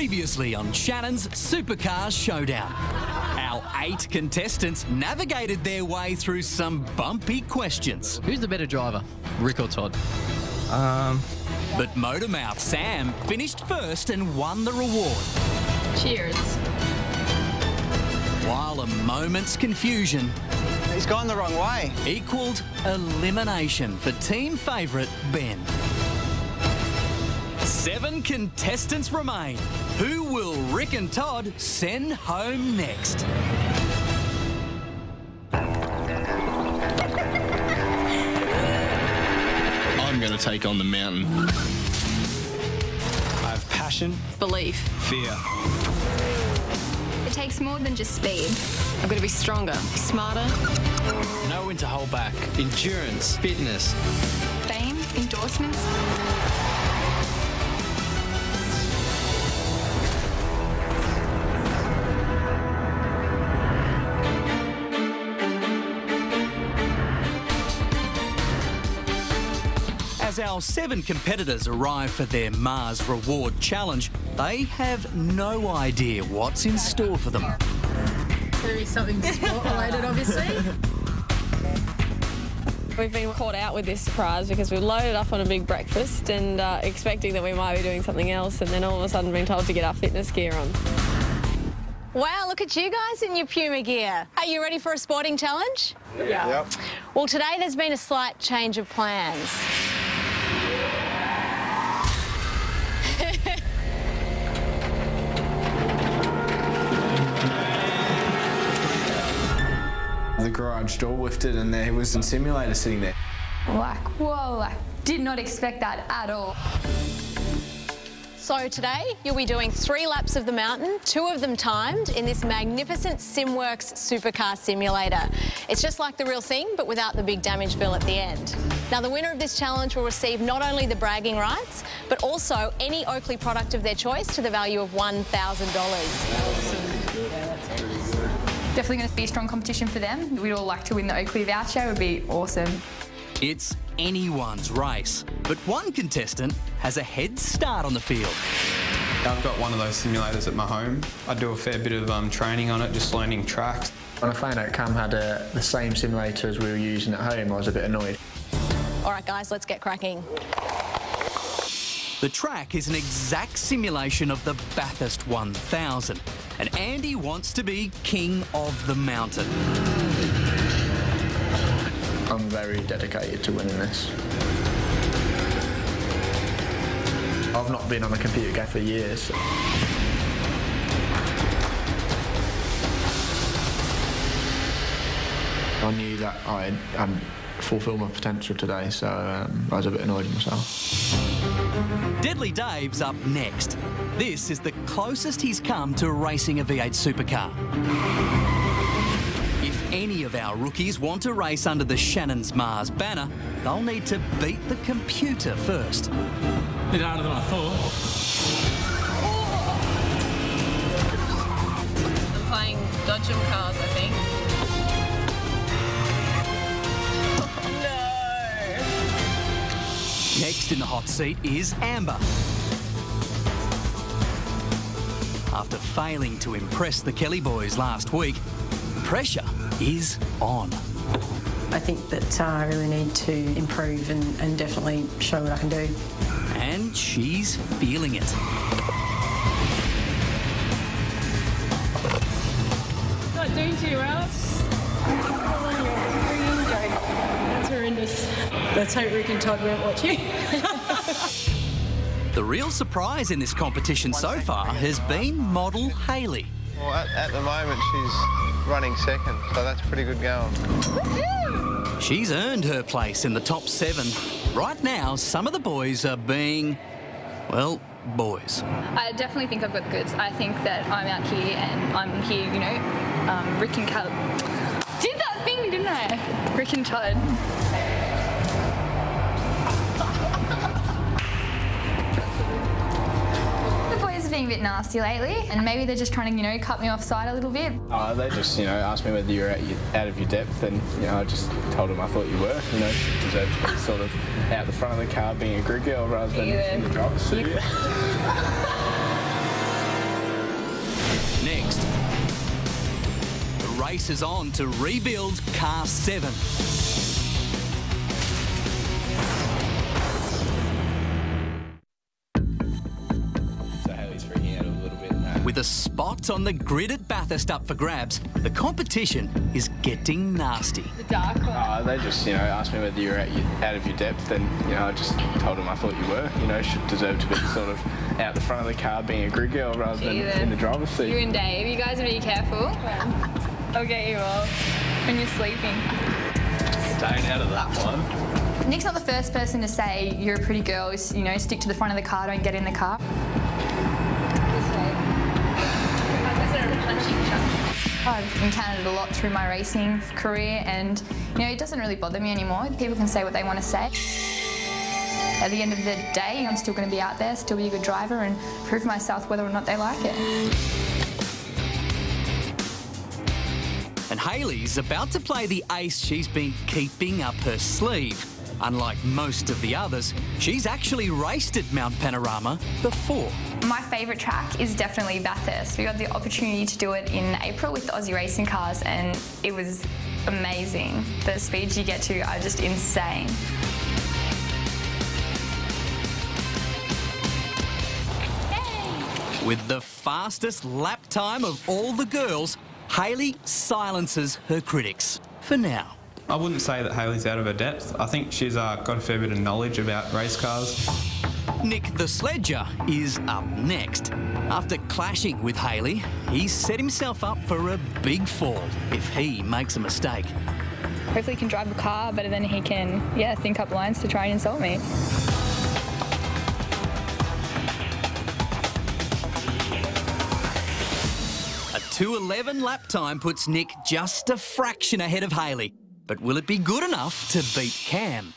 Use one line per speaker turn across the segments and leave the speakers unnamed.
Previously on Shannon's Supercars Showdown. Our 8 contestants navigated their way through some bumpy questions.
Who's the better driver, Rick or Todd?
But Motormouth Sam finished first and won the reward.
Cheers.
While a moment's confusion...
He's gone the wrong way.
...equalled elimination for team favourite Ben. 7 contestants remain. Who will Rick and Todd send home next?
I'm going to take on the mountain.
I have passion.
Belief.
Fear.
It takes more than just speed.
I've got to be stronger, smarter.
Know when to hold back. Endurance, fitness.
Fame, endorsements.
As our 7 competitors arrive for their Mars Reward Challenge, they have no idea what's in store for them.
There is something sport-related, obviously.
We've been caught out with this prize because we loaded up on a big breakfast and expecting that we might be doing something else, and then all of a sudden being told to get our fitness gear on.
Wow, look at you guys in your Puma gear. Are you ready for a sporting challenge?
Yeah.
Yep.
Well, today there's been a slight change of plans.
The garage door lifted and there was a simulator sitting there.
Like, whoa, I did not expect that at all.
So today you'll be doing 3 laps of the mountain, 2 of them timed, in this magnificent SimWorks supercar simulator. It's just like the real thing, but without the big damage bill at the end. Now, the winner of this challenge will receive not only the bragging rights, but also any Oakley product of their choice to the value of $1,000.
Definitely going to be a strong competition for them. We'd all like to win the Oakley voucher. It would be awesome.
It's anyone's race, but one contestant has a head start on the field.
I've got one of those simulators at my home. I do a fair bit of training on it, just learning tracks.
When I found out Cam had the same simulator as we were using at home, I was a bit annoyed.
All right, guys, let's get cracking.
The track is an exact simulation of the Bathurst 1000, and Andy wants to be king of the mountain.
I'm very dedicated to winning this. I've not been on a computer game for years. I knew that I had fulfilled my potential today, so I was a bit annoyed with myself.
Deadly Dave's up next. This is the closest he's come to racing a V8 supercar. If any of our rookies want to race under the Shannon's Mars banner, they'll need to beat the computer first.
A bit harder than I thought.
I'm playing Dodgem cars, I think.
Next in the hot seat is Amber. After failing to impress the Kelly boys last week, pressure is on.
I think that I really need to improve and definitely show what I can do.
And she's feeling it.
Not doing too well. That's horrendous.
Let's hope Rick and Todd weren't watching.
The real surprise in this competition so far has been model Hayley.
Well, at the moment, she's running second, so that's pretty good going.
She's earned her place in the top 7. Right now, some of the boys are being, well, boys.
I definitely think I've got the goods. I think that I'm out here and I'm here, you know, Rick and Cal... Did that thing, didn't I? Rick and Todd. Being a bit nasty lately, and maybe they're just trying to, you know, cut me off side a little bit.
They just, you know, asked me whether you're out of your depth, and, you know, I just told them I thought you were, you know, deserved to be sort of out the front of the car being a grid girl rather than in the driver's seat.
race is on to rebuild car 7. With a spot on the grid at Bathurst up for grabs, the competition is getting nasty.
The dark one.
They just, asked me whether you're out of your depth, and, I just told them I thought you were. Should deserve to be sort of out the front of the car being a grid girl rather than in the driver's seat.
You and Dave, you guys be careful. I'll get you all when you're sleeping.
Staying out of that one.
Nick's not the first person to say you're a pretty girl, stick to the front of the car, don't get in the car. I've encountered it a lot through my racing career, and it doesn't really bother me anymore. People can say what they want to say. At the end of the day, I'm still going to be out there, still be a good driver and prove myself whether or not they like it.
And Hayley's about to play the ace she's been keeping up her sleeve. Unlike most of the others, she's actually raced at Mount Panorama before.
My favourite track is definitely Bathurst. We got the opportunity to do it in April with the Aussie racing cars, and it was amazing. The speeds you get to are just insane.
With the fastest lap time of all the girls, Hayley silences her critics for now.
I wouldn't say that Hayley's out of her depth. I think she's got a fair bit of knowledge about race cars.
Nick the Sledger is up next. After clashing with Hayley, he's set himself up for a big fall if he makes a mistake.
Hopefully he can drive the car better than he can, think up lines to try and insult me.
A 2:11 lap time puts Nick just a fraction ahead of Hayley. But will it be good enough to beat Cam?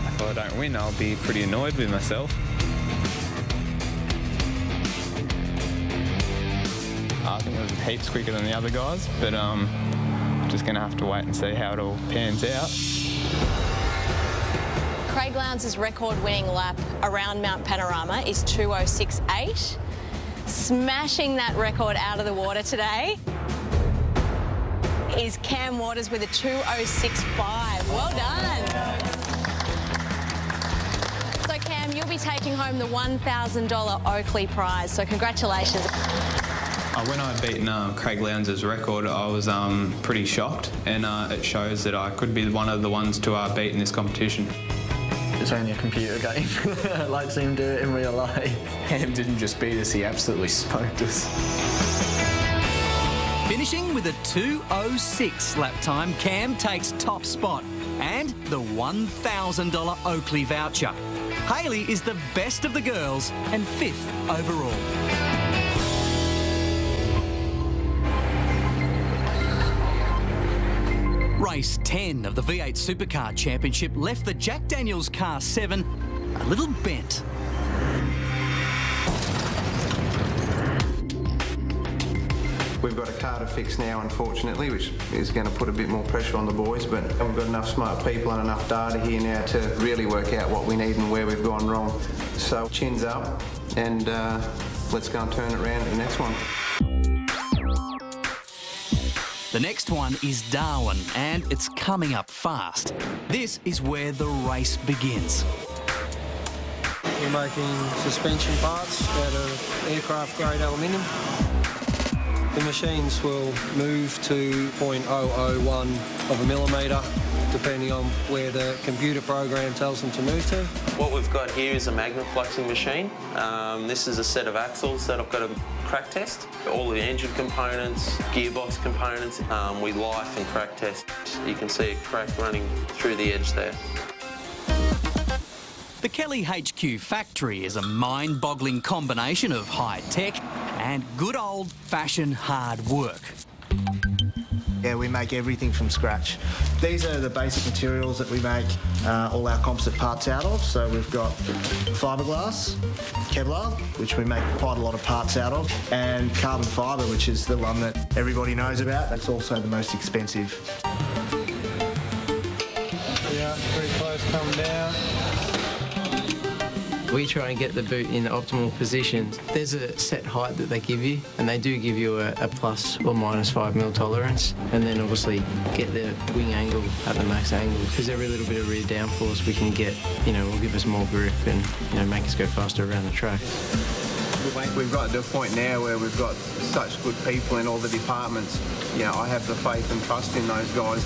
If I don't win, I'll be pretty annoyed with myself. I think it was heaps quicker than the other guys, but just going to have to wait and see how it all pans out.
Craig Lowndes' record-winning lap around Mount Panorama is 2:06.8. Smashing that record out of the water today is Cam Waters with a 2:06.5. Well done. So Cam, you'll be taking home the $1,000 Oakley prize, so congratulations.
When I'd beaten Craig Lowndes' record, I was pretty shocked, and it shows that I could be one of the ones to beat in this competition.
It's only a computer game. I'd like to see him do it in real life.
Cam didn't just beat us, he absolutely smoked us.
Finishing with a 2:06 lap time, Cam takes top spot and the $1,000 Oakley voucher. Hayley is the best of the girls and 5th overall. Race 10 of the V8 Supercar Championship left the Jack Daniels Car 7 a little bent.
We've got a car to fix now, unfortunately, which is going to put a bit more pressure on the boys, but we've got enough smart people and enough data here now to really work out what we need and where we've gone wrong. So chins up and let's go and turn it around at the next one.
The next one is Darwin, and it's coming up fast. This is where the race begins.
We're making suspension parts out of aircraft-grade aluminium. The machines will move to 0.001 of a millimetre, depending on where the computer program tells them to move to.
What we've got here is a magnet fluxing machine. This is a set of axles that I've got to crack test. All the engine components, gearbox components, we life and crack test. You can see a crack running through the edge there.
The Kelly HQ factory is a mind-boggling combination of high tech and good old-fashioned hard work.
Yeah, we make everything from scratch. These are the basic materials that we make all our composite parts out of. So we've got fiberglass, Kevlar, which we make quite a lot of parts out of, and carbon fibre, which is the one that everybody knows about. That's also the most expensive.
Yeah, pretty close coming down.
We try and get the boot in optimal position. There's a set height that they give you, and they do give you a plus or minus 5 mil tolerance, and then obviously get the wing angle at the max angle, because every little bit of rear downforce we can get, will give us more grip and, make us go faster around the track.
We've got to a point now where we've got such good people in all the departments. I have the faith and trust in those guys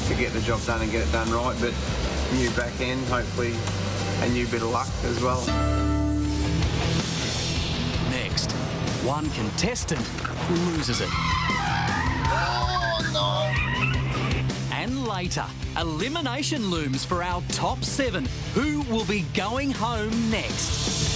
to get the job done and get it done right, but new back end, hopefully a new bit of luck as well.
Next, one contestant loses it. And later, elimination looms for our top 7. Who will be going home next?